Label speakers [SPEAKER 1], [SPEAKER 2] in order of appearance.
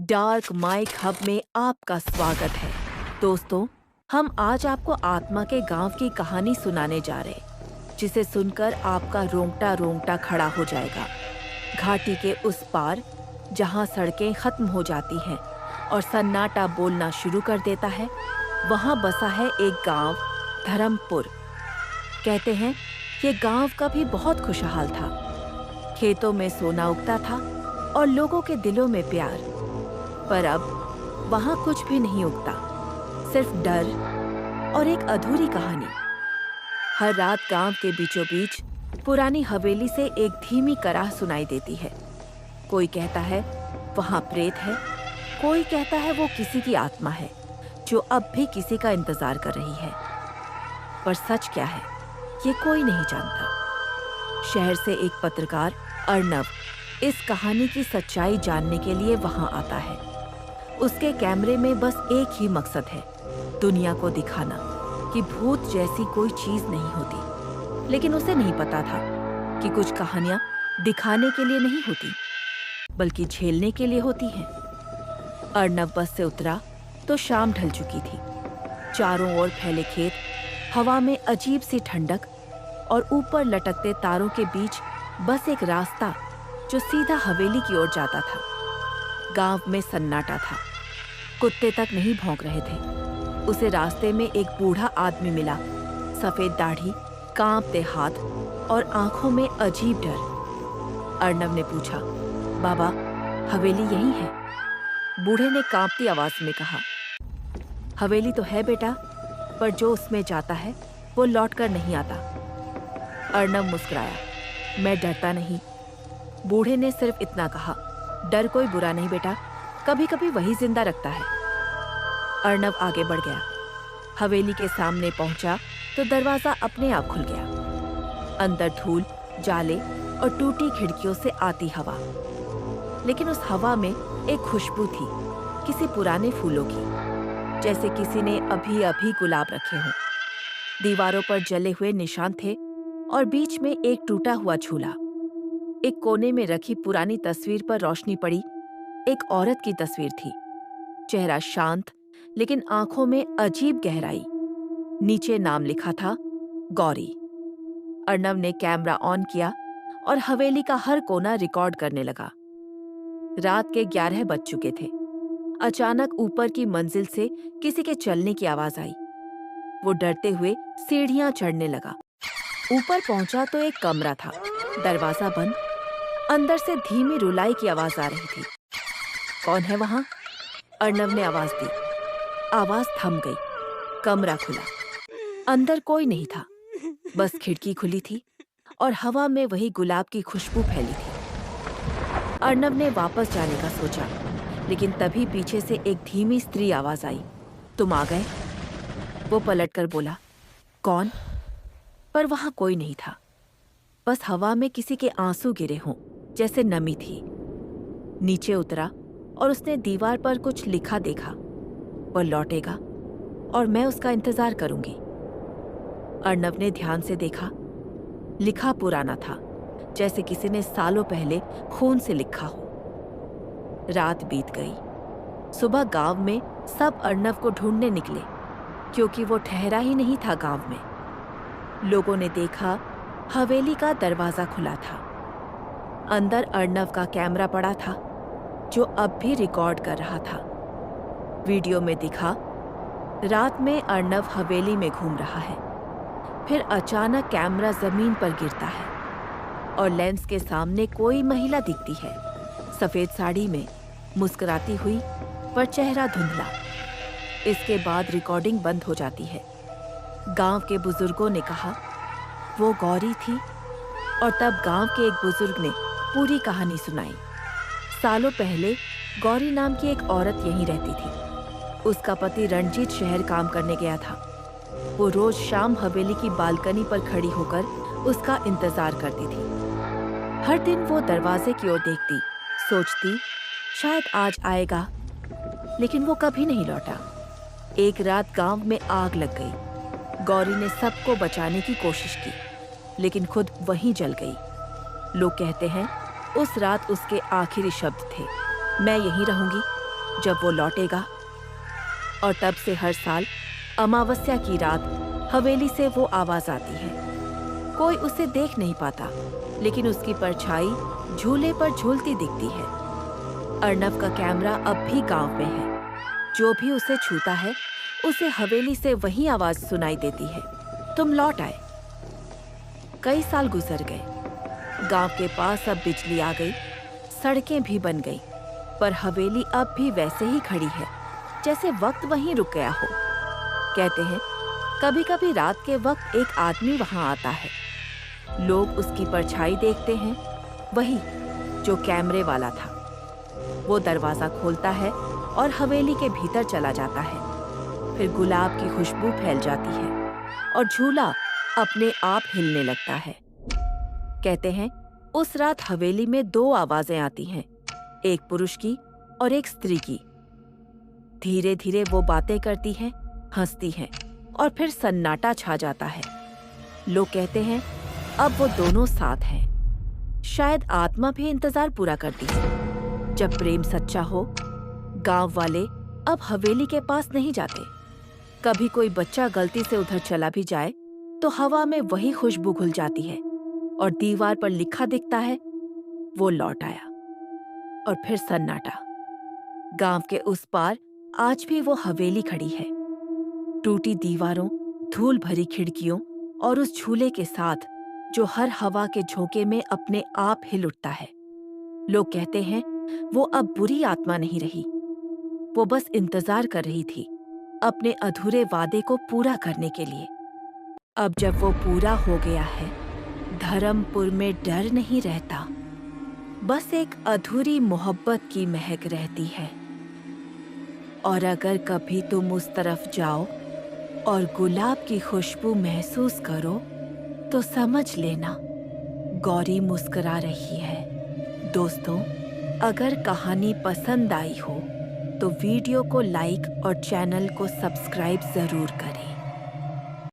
[SPEAKER 1] Dark mic hub में आपका स्वागत है। दोस्तों, हम आज आपको आत्मा के गांव की कहानी सुनाने जा रहे, जिसे सुनकर आपका रोंगटा रोंगटा खड़ा हो जाएगा। घाटी के उस पार, जहां सड़कें खत्म हो जाती हैं और सन्नाटा बोलना शुरू कर देता है, वहां बसा है एक गांव, धर्मपुर। कहते हैं ये गांव कभी बहुत खुशहाल था। खेतों में सोना उगता था और लोगों के दिलों में प्यार। पर अब वहां कुछ भी नहीं उगता, सिर्फ डर और एक अधूरी कहानी। हर रात गांव के बीचों बीच पुरानी हवेली से एक धीमी कराह सुनाई देती है। कोई कहता है वहां प्रेत है, कोई कहता है वो किसी की आत्मा है जो अब भी किसी का इंतजार कर रही है। पर सच क्या है, ये कोई नहीं जानता। शहर से एक पत्रकार अर्नव इस कहानी की सच्चाई जानने के लिए वहां आता है। उसके कैमरे में बस एक ही मकसद है, दुनिया को दिखाना कि भूत जैसी कोई चीज नहीं होती। लेकिन उसे नहीं पता था कि कुछ कहानियां दिखाने के लिए नहीं होती, बल्कि झेलने के लिए होती हैं। अर्नव बस से उतरा तो शाम ढल चुकी थी। चारों ओर फैले खेत, हवा में अजीब सी ठंडक और ऊपर लटकते तारों के बीच बस एक रास्ता जो सीधा हवेली की ओर जाता था। गांव में सन्नाटा था, कुत्ते तक नहीं भौंक रहे थे। उसे रास्ते में एक बूढ़ा आदमी मिला, सफेद दाढ़ी, कांपते हाथ और आंखों में अजीब डर। अर्नव ने पूछा, बाबा, हवेली यही है? बूढ़े ने कांपती आवाज में कहा, हवेली तो है बेटा, पर जो उसमें जाता है वो लौटकर नहीं आता। अर्नव मुस्कुराया, मैं डरता नहीं। बूढ़े ने सिर्फ इतना कहा, डर कोई बुरा नहीं बेटा, कभी कभी वही जिंदा रखता है। अर्नव आगे बढ़ गया। हवेली के सामने पहुंचा तो दरवाजा अपने आप खुल गया। अंदर धूल, जाले और टूटी खिड़कियों से आती हवा। लेकिन उस हवा में एक खुशबू थी, किसी पुराने फूलों की, जैसे किसी ने अभी अभी गुलाब रखे हों। दीवारों पर जले हुए निशान थे और बीच में एक टूटा हुआ झूला। एक कोने में रखी पुरानी तस्वीर पर रोशनी पड़ी। एक औरत की तस्वीर थी, चेहरा शांत लेकिन आंखों में अजीब गहराई। नीचे नाम लिखा था, गौरी। अर्नव ने कैमरा ऑन किया और हवेली का हर कोना रिकॉर्ड करने लगा। रात के 11 बज चुके थे। अचानक ऊपर की मंजिल से किसी के चलने की आवाज आई। वो डरते हुए सीढ़ियां चढ़ने लगा। ऊपर पहुंचा तो एक कमरा था, दरवाजा बंद। अंदर से धीमी रुलाई की आवाज आ रही थी। कौन है वहां? अर्नव ने आवाज दी। आवाज थम गई। कमरा खुला। अंदर कोई नहीं था, बस खिड़की खुली थी और हवा में वही गुलाब की खुशबू फैली थी। अर्नव ने वापस जाने का सोचा, लेकिन तभी पीछे से एक धीमी स्त्री आवाज आई, तुम आ गए? वो पलटकर बोला, कौन? पर वहां कोई नहीं था, बस हवा में किसी के आंसू गिरे हों, जैसे नमी थी। नीचे उतरा और उसने दीवार पर कुछ लिखा देखा, वो लौटेगा और मैं उसका इंतजार करूंगी। अर्नव ने ध्यान से देखा। लिखा पुराना था, जैसे किसी ने सालों पहले खून से लिखा हो। रात बीत गई। सुबह गांव में सब अर्नव को ढूंढने निकले, क्योंकि वो ठहरा ही नहीं था गांव में। लोगों ने देखा, हवेली का दरवाजा खुला था। अंदर अर्नव का कैमरा पड़ा था, जो अब भी रिकॉर्ड कर रहा था। वीडियो में दिखा, रात में अर्नव हवेली में घूम रहा है। फिर अचानक कैमरा जमीन पर गिरता है और लेंस के सामने कोई महिला दिखती है, सफेद साड़ी में, मुस्कुराती हुई, पर चेहरा धुंधला। इसके बाद रिकॉर्डिंग बंद हो जाती है। गांव के बुजुर्गों ने कहा वो गौरी थी, और तब गांव के एक बुजुर्ग ने पूरी कहानी सुनाई। सालों पहले गौरी नाम की एक औरत यहीं रहती थी। उसका पति रणजीत शहर काम करने गया था। वो रोज शाम हवेली की बालकनी पर खड़ी होकर उसका इंतजार करती थी। हर दिन वो दरवाजे की ओर देखती, सोचती शायद आज आएगा, लेकिन वो कभी नहीं लौटा। एक रात गांव में आग लग गई। गौरी ने सबको बचाने की कोशिश की, लेकिन खुद वहीं जल गई। लोग कहते हैं उस रात उसके आखिरी शब्द थे, मैं यहीं रहूंगी, जब वो लौटेगा। और तब से हर साल अमावस्या की रात हवेली से वो आवाज आती है। कोई उसे देख नहीं पाता, लेकिन उसकी परछाई झूले पर झूलती दिखती है। अर्नव का कैमरा अब भी गांव में है। जो भी उसे छूता है उसे हवेली से वही आवाज सुनाई देती है, तुम लौट आए। कई साल गुजर गए। गांव के पास अब बिजली आ गई, सड़कें भी बन गई, पर हवेली अब भी वैसे ही खड़ी है, जैसे वक्त वहीं रुक गया हो। कहते हैं कभी कभी रात के वक्त एक आदमी वहां आता है। लोग उसकी परछाई देखते हैं, वही जो कैमरे वाला था। वो दरवाजा खोलता है और हवेली के भीतर चला जाता है। फिर गुलाब की खुशबू फैल जाती है और झूला अपने आप हिलने लगता है। कहते हैं उस रात हवेली में 2 आवाजें आती हैं, एक पुरुष की और एक स्त्री की। धीरे धीरे वो बातें करती हैं, हंसती हैं और फिर सन्नाटा छा जाता है। लोग कहते हैं अब वो दोनों साथ हैं। शायद आत्मा भी इंतजार पूरा करती है। जब प्रेम सच्चा हो, गांव वाले अब हवेली के पास नहीं जाते। कभी कोई बच्चा गलती से उधर चला भी जाए तो हवा में वही खुशबू घुल जाती है और दीवार पर लिखा दिखता है, वो लौट आया। और फिर सन्नाटा। गांव के उस पार आज भी वो हवेली खड़ी है, टूटी दीवारों, धूल भरी खिड़कियों और उस झूले के साथ जो हर हवा के झोंके में अपने आप हिल उठता है। लोग कहते हैं वो अब बुरी आत्मा नहीं रही, वो बस इंतजार कर रही थी अपने अधूरे वादे को पूरा करने के लिए। अब जब वो पूरा हो गया है, धर्मपुर में डर नहीं रहता, बस एक अधूरी मोहब्बत की महक रहती है। और अगर कभी तुम उस तरफ जाओ और गुलाब की खुशबू महसूस करो तो समझ लेना गौरी मुस्कुरा रही है। दोस्तों, अगर कहानी पसंद आई हो तो वीडियो को लाइक और चैनल को सब्सक्राइब जरूर करें।